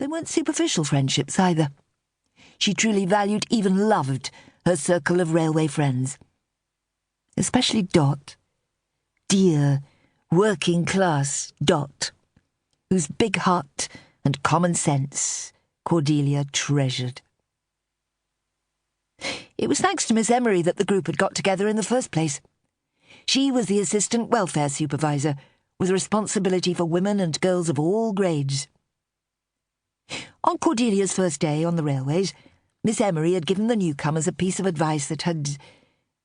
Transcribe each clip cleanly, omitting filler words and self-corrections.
weren't superficial friendships either. She truly valued, even loved, her circle of railway friends. Especially Dot. Dear, working-class Dot, whose big heart and common sense Cordelia treasured. It was thanks to Miss Emery that the group had got together in the first place. She was the assistant welfare supervisor, with responsibility for women and girls of all grades. On Cordelia's first day on the railways, Miss Emery had given the newcomers a piece of advice that had,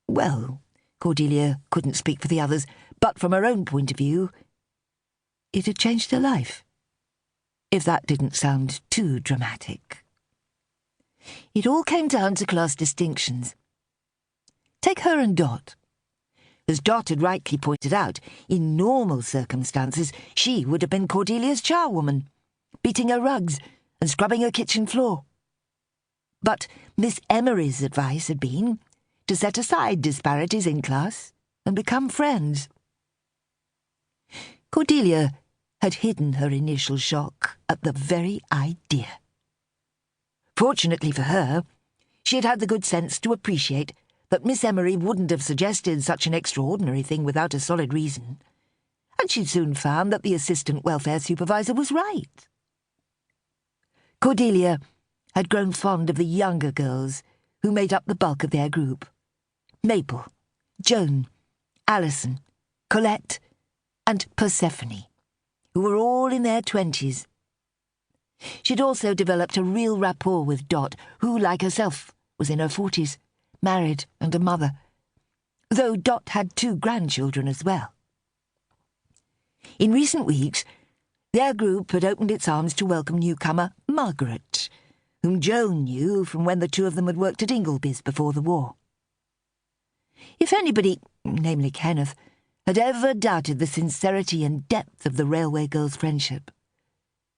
well, Cordelia couldn't speak for the others, but from her own point of view, it had changed her life. If that didn't sound too dramatic. It all came down to class distinctions. Take her and Dot. As Dot had rightly pointed out, in normal circumstances, she would have been Cordelia's charwoman, beating her rugs and scrubbing her kitchen floor. But Miss Emery's advice had been to set aside disparities in class and become friends. Cordelia had hidden her initial shock at the very idea. Fortunately for her, she had had the good sense to appreciate that Miss Emery wouldn't have suggested such an extraordinary thing without a solid reason, and she'd soon found that the assistant welfare supervisor was right. Cordelia had grown fond of the younger girls who made up the bulk of their group. Maple, Joan, Alison, Colette, and Persephone, who were all in their 20s. She'd also developed a real rapport with Dot, who, like herself, was in her 40s, married and a mother, though Dot had 2 grandchildren as well. In recent weeks, their group had opened its arms to welcome newcomer Margaret, whom Joan knew from when the 2 of them had worked at Ingleby's before the war. If anybody, namely Kenneth, had ever doubted the sincerity and depth of the railway girls' friendship,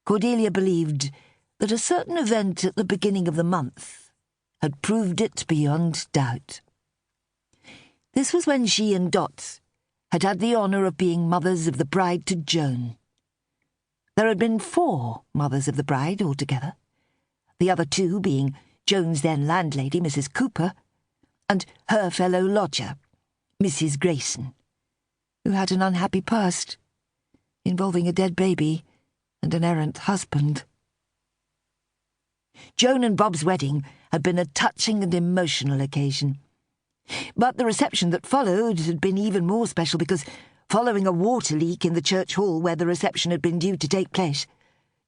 Cordelia believed that a certain event at the beginning of the month had proved it beyond doubt. This was when she and Dot had had the honour of being mothers of the bride to Joan. There had been 4 mothers of the bride altogether, the other 2 being Joan's then landlady, Mrs. Cooper, and her fellow lodger, Mrs. Grayson, who had an unhappy past, involving a dead baby and an errant husband. Joan and Bob's wedding had been a touching and emotional occasion. But the reception that followed had been even more special because, following a water leak in the church hall where the reception had been due to take place,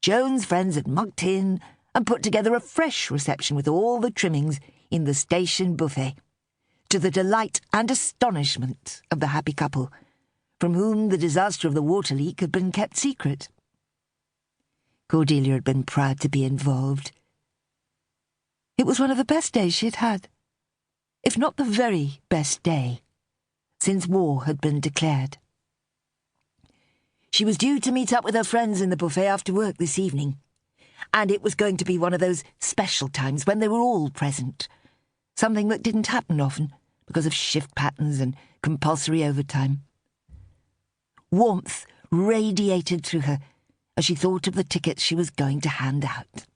Joan's friends had mucked in and put together a fresh reception with all the trimmings in the station buffet, to the delight and astonishment of the happy couple, from whom the disaster of the water leak had been kept secret. Cordelia had been proud to be involved. It was one of the best days she had had, if not the very best day, since war had been declared. She was due to meet up with her friends in the buffet after work this evening, and it was going to be one of those special times when they were all present, something that didn't happen often because of shift patterns and compulsory overtime. Warmth radiated through her as she thought of the tickets she was going to hand out.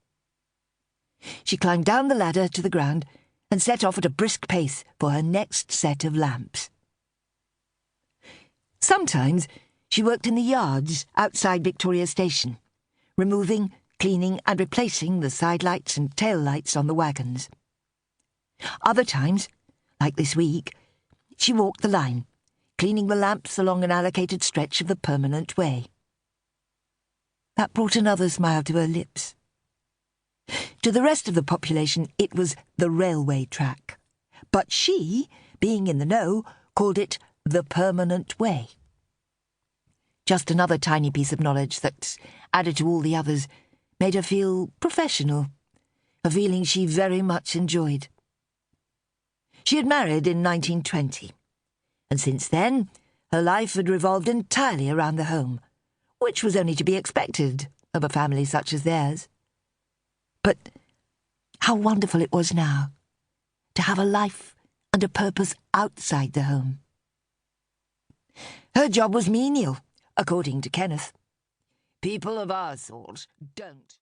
She climbed down the ladder to the ground and set off at a brisk pace for her next set of lamps. Sometimes she worked in the yards outside Victoria Station, removing, cleaning and replacing the side lights and tail lights on the wagons. Other times, like this week, she walked the line, cleaning the lamps along an allocated stretch of the permanent way. That brought another smile to her lips. To the rest of the population, it was the railway track, but she, being in the know, called it the permanent way. Just another tiny piece of knowledge that, added to all the others, made her feel professional, a feeling she very much enjoyed. She had married in 1920, and since then her life had revolved entirely around the home, which was only to be expected of a family such as theirs. But how wonderful it was now to have a life and a purpose outside the home. Her job was menial, according to Kenneth. People of our sort don't